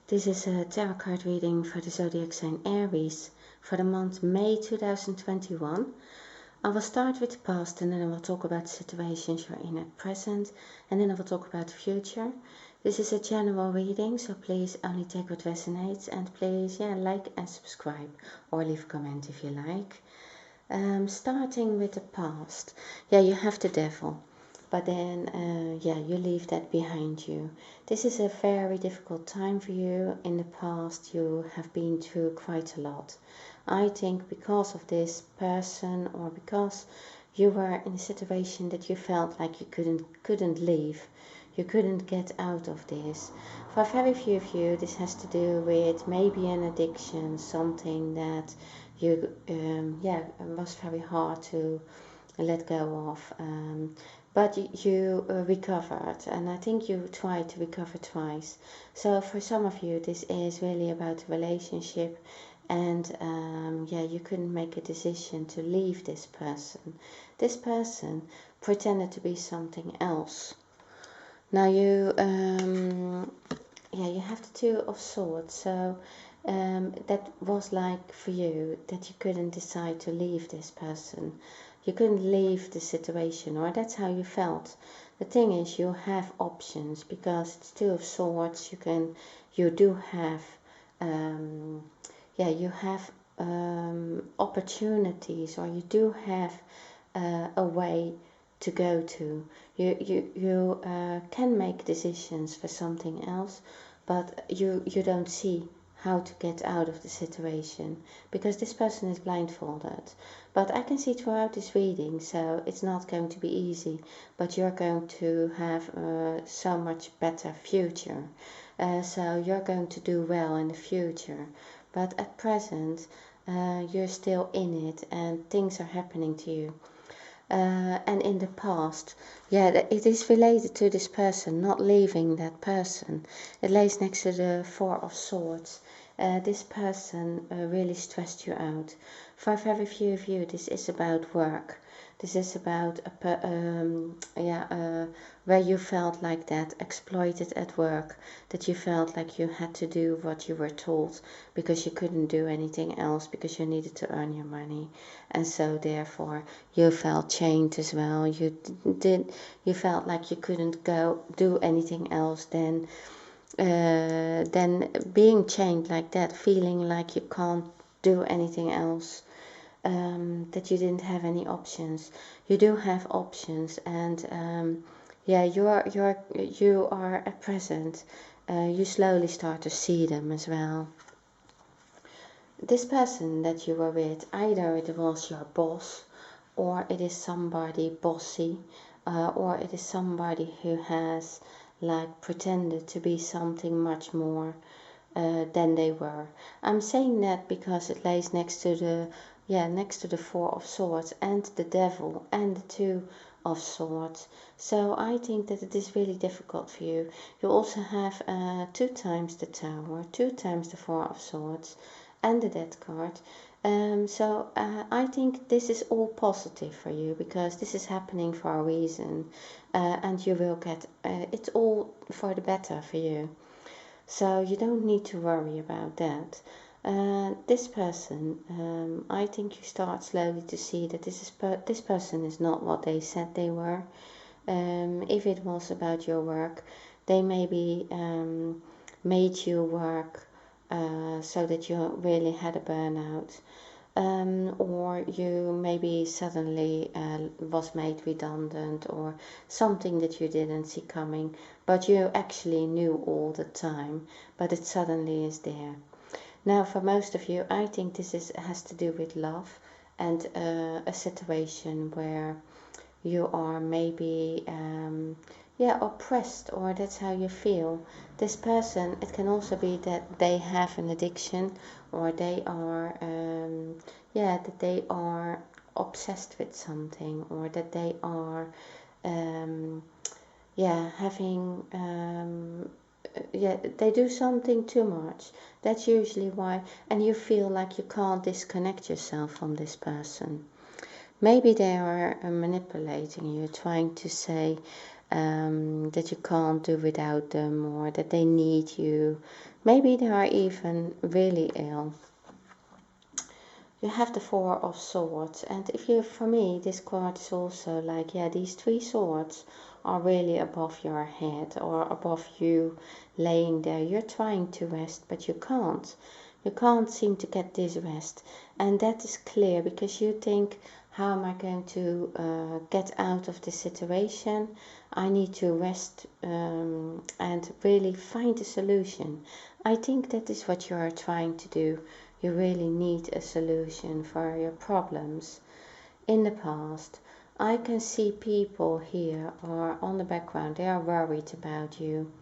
This is a tarot card reading for the zodiac sign Aries for the month May 2021. I will start with the past and then I will talk about the situations you're in at present, and then I will talk about the future. This is a general reading, so please only take what resonates, and please like and subscribe or leave a comment if you like. Starting with the past, you have the devil. But then, you leave that behind you. This is a very difficult time for you. In the past, you have been through quite a lot. I think because of this person, or because you were in a situation that you felt like you couldn't leave. You couldn't get out of this. For very few of you, this has to do with maybe an addiction, something that you, was very hard to let go of. But you recovered, and I think you tried to recover twice. So for some of you, this is really about the relationship, and you couldn't make a decision to leave this person. This person pretended to be something else. Now you have the Two of Swords, so that was like for you that you couldn't decide to leave this person. You couldn't leave the situation, or that's how you felt. The thing is, you have options because it's Two of Swords. You do have, opportunities, or you do have a way to go to. You can make decisions for something else, but you don't see how to get out of the situation because this person is blindfolded. But I can see throughout this reading, so it's not going to be easy, but you're going to have so much better future. So you're going to do well in the future, but at present you're still in it and things are happening to you. And in the past, it is related to this person, not leaving that person. It lays next to the Four of Swords. This person really stressed you out. For very few of you, this is about work. This is about where you felt like that, exploited at work, that you felt like you had to do what you were told because you couldn't do anything else because you needed to earn your money, and so therefore you felt chained as well. You felt like you couldn't go do anything else than being chained like that, feeling like you can't do anything else. That you didn't have any options. You do have options, and you are at present. You slowly start to see them as well. This person that you were with, either it was your boss, or it is somebody bossy, or it is somebody who has like pretended to be something much more than they were. I'm saying that because it lays next to the Four of Swords and the Devil and the Two of Swords. So I think that it is really difficult for you. You also have 2 times the Tower, 2 times the Four of Swords and the Death card. So I think this is all positive for you because this is happening for a reason, and you will get it's all for the better for you. So you don't need to worry about that. This person, I think you start slowly to see that this person is not what they said they were. If it was about your work, they maybe made you work so that you really had a burnout. Or you maybe suddenly was made redundant, or something that you didn't see coming, but you actually knew all the time, but it suddenly is there. Now for most of you, I think this has to do with love and a situation where you are maybe oppressed, or that's how you feel. This person, it can also be that they have an addiction, or they are that they are obsessed with something, or that they are having they do something too much. That's usually why, and you feel like you can't disconnect yourself from this person. Maybe they are manipulating you, trying to say that you can't do without them, or that they need you. Maybe they are even really ill. You have the Four of Swords, and if you, for me, this card is also like, yeah, these three swords are really above your head or above you laying there. You're trying to rest, but you can't. You can't seem to get this rest, and that is clear because you think, how am I going to get out of this situation? I need to rest and really find a solution. I think that is what you are trying to do. You really need a solution for your problems. In the past, I can see people here or on the background, they are worried about you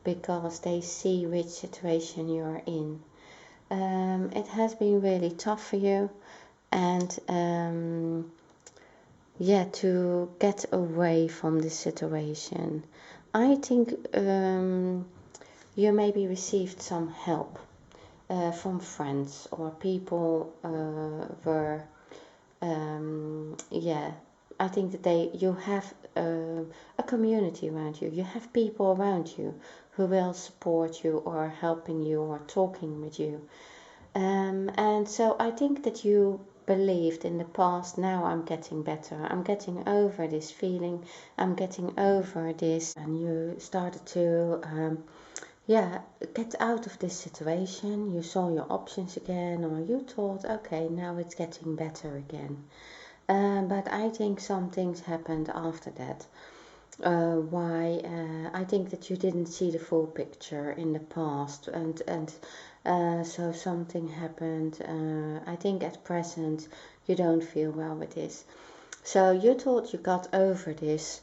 because they see which situation you're in. It has been really tough for you, and yeah, to get away from this situation. I think you maybe received some help from friends or people were yeah, I think that you have a community around you. You have people around you who will support you or helping you or talking with you. And so I think that you believed in the past, now I'm getting better. I'm getting over this feeling. I'm getting over this. And you started to yeah, get out of this situation. You saw your options again, or you thought, okay, now it's getting better again. But I think some things happened after that. Why? I think that you didn't see the full picture in the past, and so something happened. I think at present you don't feel well with this. So you thought you got over this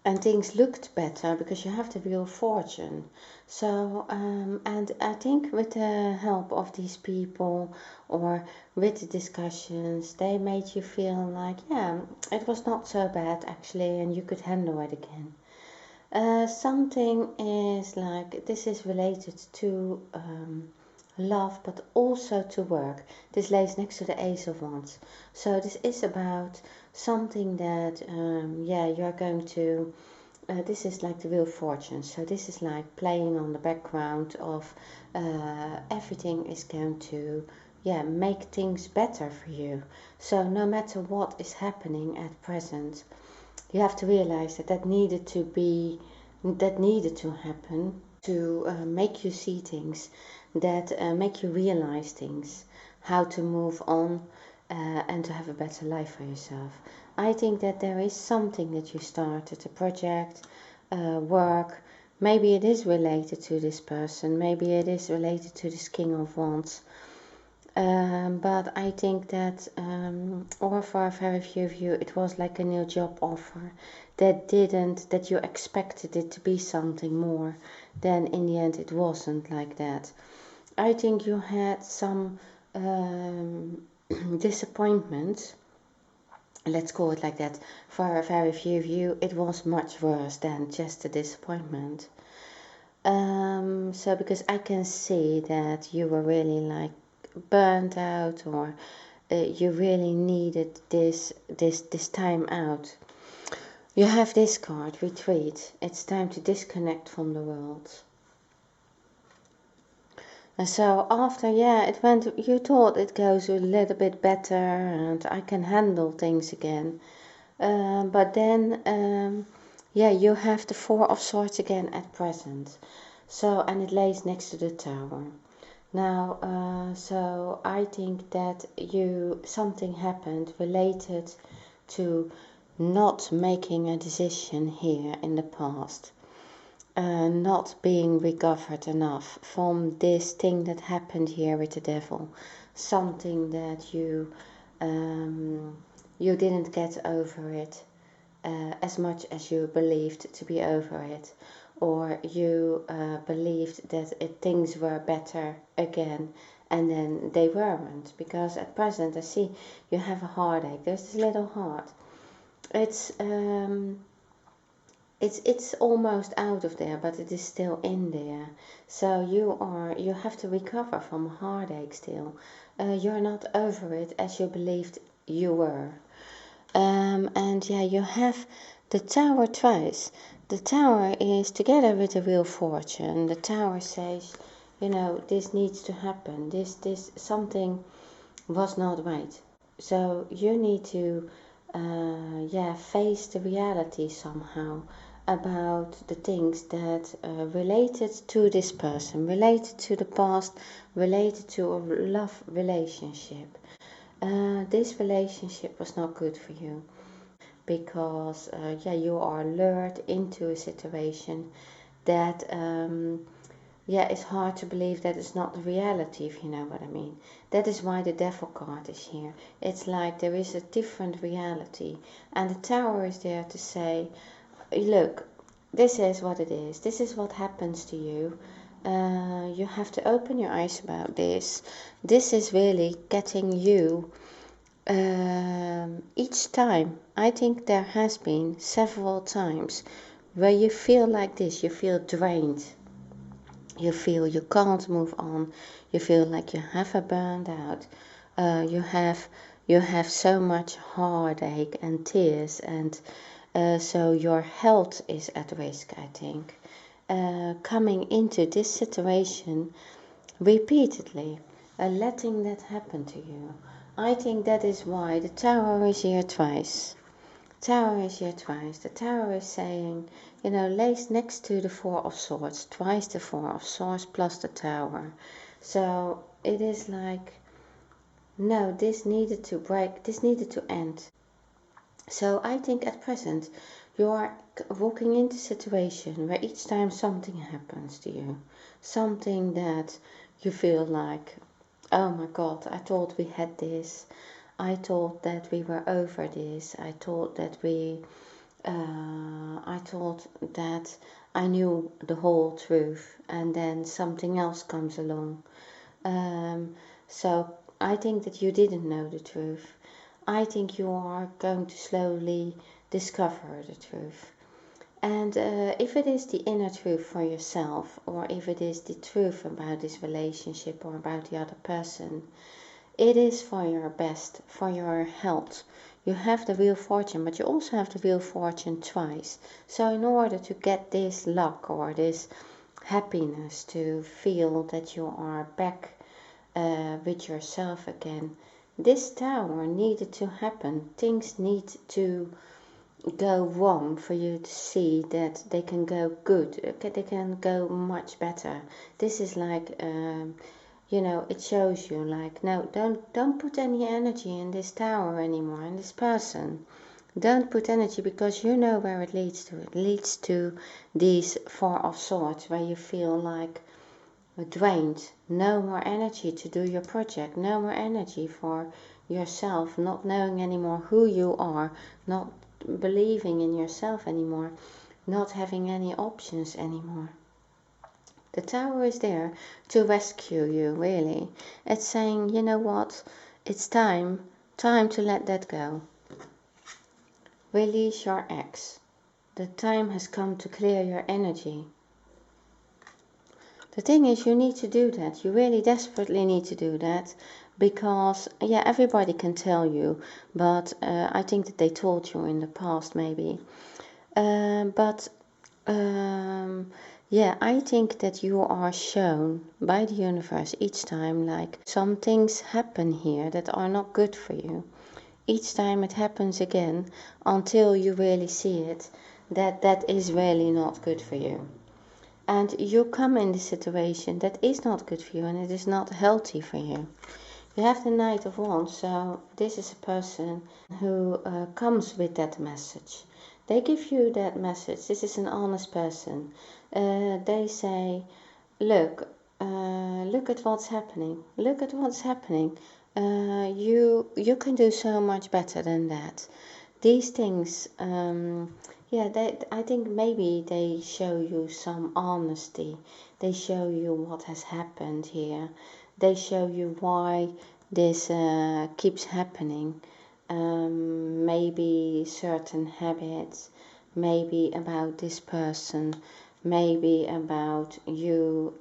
and things looked better because you have the Wheel of Fortune. So, and I think with the help of these people or with the discussions, they made you feel like, yeah, it was not so bad actually, and you could handle it again. Something is like, this is related to love, but also to work. This lays next to the Ace of Wands. So this is about something that, yeah, you're going to, this is like the Wheel of Fortune. So this is like playing on the background of everything is going to, yeah, make things better for you. So no matter what is happening at present, you have to realize that that needed to happen to make you see things, that make you realize things, how to move on and to have a better life for yourself. I think that there is something that you started, a project, work. Maybe it is related to this person, maybe it is related to this King of Wands. But I think that, or for very few of you, it was like a new job offer that you expected it to be something more. Then in the end, it wasn't like that. I think you had some disappointment. Let's call it like that. For very few of you, it was much worse than just a disappointment. So because I can see that you were really like burned out, or you really needed this time out. You have this card, Retreat. It's time to disconnect from the world. And so after, yeah, it went, you thought it goes a little bit better and I can handle things again. But then, yeah, you have the Four of Swords again at present. So, and it lays next to the Tower. Now, so I think that something happened related to not making a decision here in the past, not being recovered enough from this thing that happened here with the Devil, something that you didn't get over it as much as you believed to be over it, or you believed that things were better again, and then they weren't, because at present I see you have a heartache. There's this little heart. It's almost out of there, but it is still in there. So you have to recover from heartache still. You're not over it as you believed you were. And yeah, you have the Tower twice. The Tower is together with the Wheel of Fortune. The Tower says, you know, this needs to happen. This something was not right. So you need to, face the reality somehow about the things that related to this person, related to the past, related to a love relationship. This relationship was not good for you because you are lured into a situation that it's hard to believe that it's not the reality, if you know what I mean. That is why the Devil card is here. It's like there is a different reality, and the Tower is there to say, look, this is what it is. This is what happens to you. You have to open your eyes about this. This is really getting you each time. I think there has been several times where you feel like this. You feel drained. You feel you can't move on. You feel like you have a burned out. You have so much heartache and tears, and so your health is at risk, I think. Coming into this situation repeatedly, letting that happen to you. I think that is why the Tower is here twice. Tower is here twice. The Tower is saying, you know, lays next to the Four of Swords, twice the Four of Swords plus the Tower. So it is like, no, this needed to break, this needed to end. So I think at present you are walking into a situation where each time something happens to you, something that you feel like, oh my God, I thought we had this. I thought that we were over this. I thought that I knew the whole truth, and then something else comes along. So I think that you didn't know the truth. I think you are going to slowly discover the truth. And if it is the inner truth for yourself, or if it is the truth about this relationship or about the other person, it is for your best, for your health. You have the Wheel of Fortune, but you also have the Wheel of Fortune twice. So in order to get this luck or this happiness, to feel that you are back with yourself again, this Tower needed to happen. Things need to go wrong for you to see that they can go good. Okay, they can go much better. This is like, it shows you like, no, don't put any energy in this Tower anymore, in this person. Don't put energy, because you know where it leads to. It leads to these Four of Swords, where you feel like drained, no more energy to do your project, no more energy for yourself, not knowing anymore who you are, not believing in yourself anymore, not having any options anymore. The Tower is there to rescue you, really. It's saying, you know what, it's time to let that go. Release your ex. The time has come to clear your energy. The thing is, you need to do that. You really desperately need to do that, because, everybody can tell you, but I think that they told you in the past, maybe. I think that you are shown by the universe each time, like, some things happen here that are not good for you. Each time it happens again, until you really see it, that is really not good for you. And you come in this situation that is not good for you, and it is not healthy for you. You have the Knight of Wands, so this is a person who comes with that message. They give you that message. This is an honest person. They say, look at what's happening. Look at what's happening. You can do so much better than that. These things, I think maybe they show you some honesty. They show you what has happened here. They show you why this keeps happening. Maybe certain habits, maybe about this person, maybe about you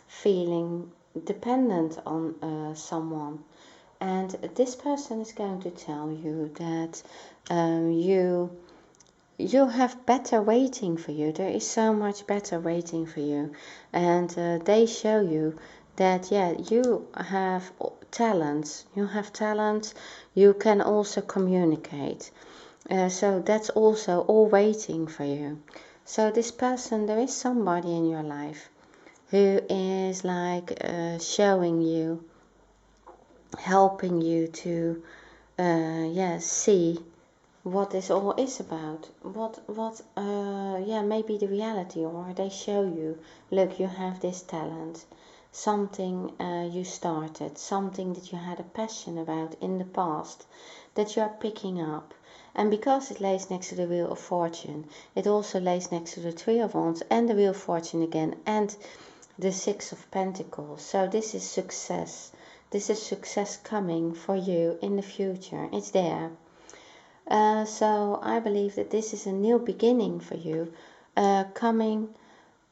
feeling dependent on someone. And this person is going to tell you that you you have better waiting for you. There is so much better waiting for you. And they show you that, yeah, you have talents. You have talents. You can also communicate. So that's also all waiting for you. So this person, there is somebody in your life who is like showing you, helping you to yeah, see what this all is about. What yeah, maybe the reality, or they show you, look, you have this talent, something you started, something that you had a passion about in the past that you are picking up. And because it lays next to the Wheel of Fortune, it also lays next to the Three of Wands and the Wheel of Fortune again, and the Six of Pentacles. So this is success. This is success coming for you in the future. It's there. So I believe that this is a new beginning for you, coming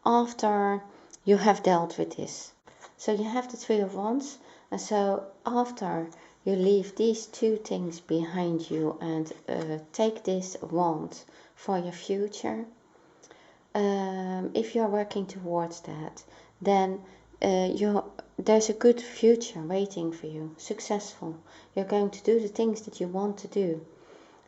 after you have dealt with this. So you have the Three of Wands, and so after you leave these two things behind you and take this wand for your future, if you're working towards that, then there's a good future waiting for you, successful. You're going to do the things that you want to do.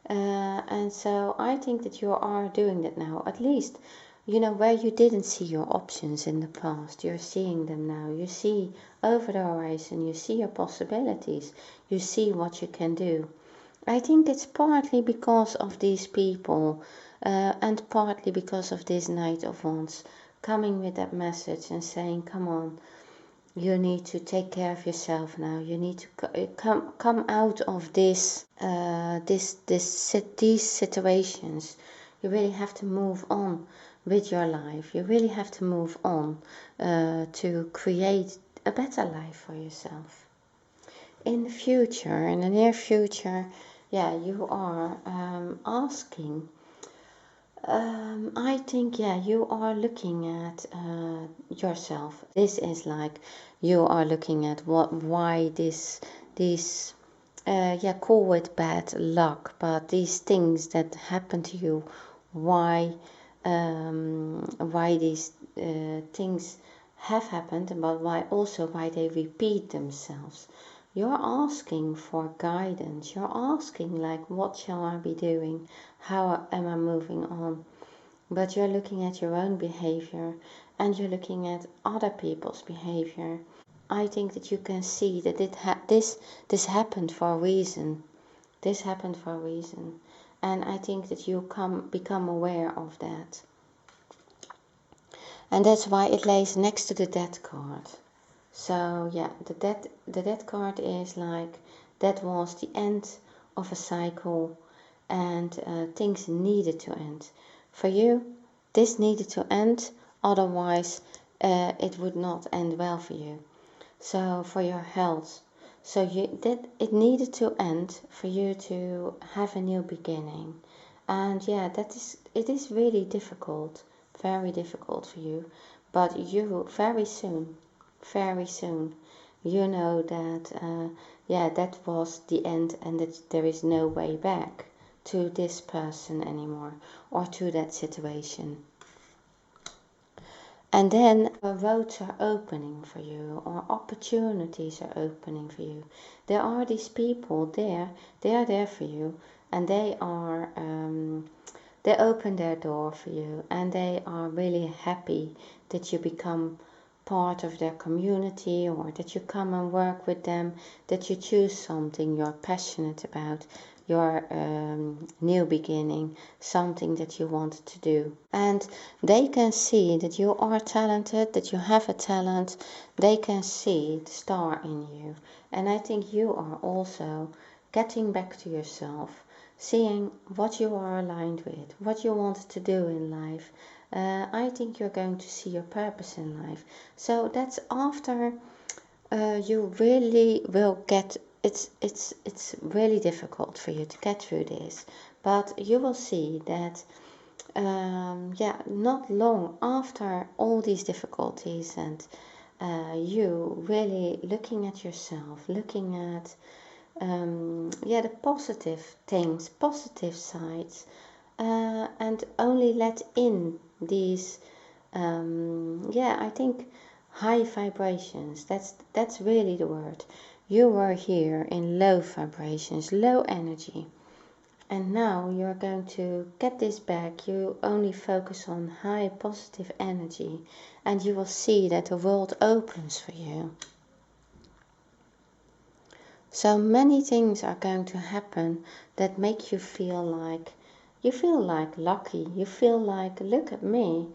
And so I think that you are doing that now. At least, you know, where you didn't see your options in the past, you're seeing them now. You see over the horizon, you see your possibilities, you see what you can do. I think it's partly because of these people, and partly because of this Knight of Wands coming with that message and saying, come on, you need to take care of yourself now. You need to come out of these situations. You really have to move on with your life. You really have to move on to create a better life for yourself. In the future, in the near future, yeah, you are asking. I think, yeah, you are looking at yourself. This is like you are looking at why these, yeah, call it bad luck, but these things that happen to you, why these things have happened, but why they repeat themselves. You're asking for guidance. You're asking, like, what shall I be doing? How am I moving on? But you're looking at your own behavior, and you're looking at other people's behavior. I think that you can see that this happened for a reason. This happened for a reason. And I think that you become aware of that. And that's why it lays next to the Death card. So yeah, the death card is like, that was the end of a cycle, and things needed to end. For you, this needed to end, otherwise it would not end well for you. So for your health, so it needed to end for you to have a new beginning. And yeah, it is really difficult, very difficult for you, but you very soon, you know that yeah, that was the end, and that there is no way back to this person anymore, or to that situation. And then roads are opening for you, or opportunities are opening for you. There are these people there, they are there for you, and they open their door for you, and they are really happy that you become part of their community, or that you come and work with them, that you choose something you're passionate about, your new beginning, something that you want to do. And they can see that you are talented, that you have a talent. They can see the star in you. And I think you are also getting back to yourself, seeing what you are aligned with, what you want to do in life. I think you're going to see your purpose in life. So that's after you really will get, it's really difficult for you to get through this, but you will see that yeah, not long after all these difficulties, and you really looking at yourself, looking at yeah, the positive things, positive sides, and only let in these, yeah, I think high vibrations. That's really the word. You were here in low vibrations, low energy. And now you're going to get this back. You only focus on high positive energy, and you will see that the world opens for you. So many things are going to happen that make you feel like lucky. You feel like, look at me,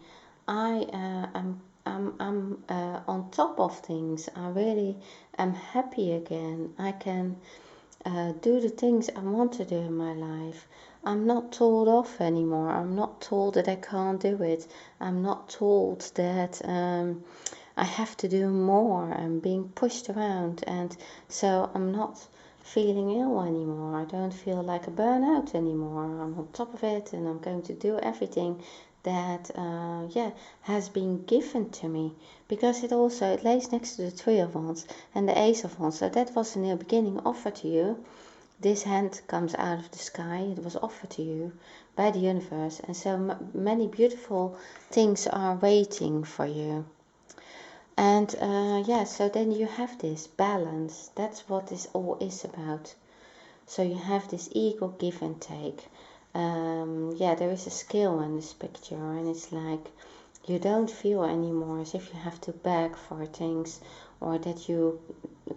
I'm on top of things. I really am happy again. I can do the things I want to do in my life. I'm not told off anymore. I'm not told that I can't do it. I'm not told that I have to do more. I'm being pushed around, and so I'm not feeling ill anymore. I don't feel like a burnout anymore. I'm on top of it, and I'm going to do everything that yeah, has been given to me, because it lays next to the Three of Wands and the Ace of Wands. So that was in the beginning offered to you. This hand comes out of the sky. It was offered to you by the universe, and so many beautiful things are waiting for you. And yeah, so then you have this balance. That's what this all is about. So you have this equal give and take. Yeah, there is a scale in this picture, and it's like you don't feel anymore as if you have to beg for things, or that you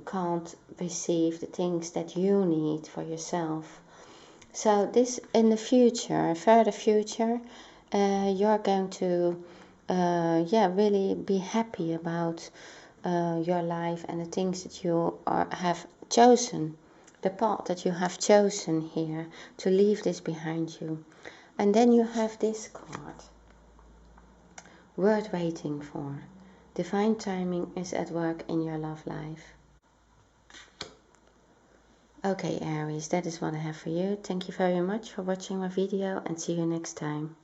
can't receive the things that you need for yourself. So this, in the future, further future, you're going to yeah, really be happy about your life and the things that you have chosen, the path that you have chosen here, to leave this behind you. And then you have this card, worth waiting for. Divine timing is at work in your love life. Okay, Aries, that is what I have for you. Thank you very much for watching my video, and see you next time.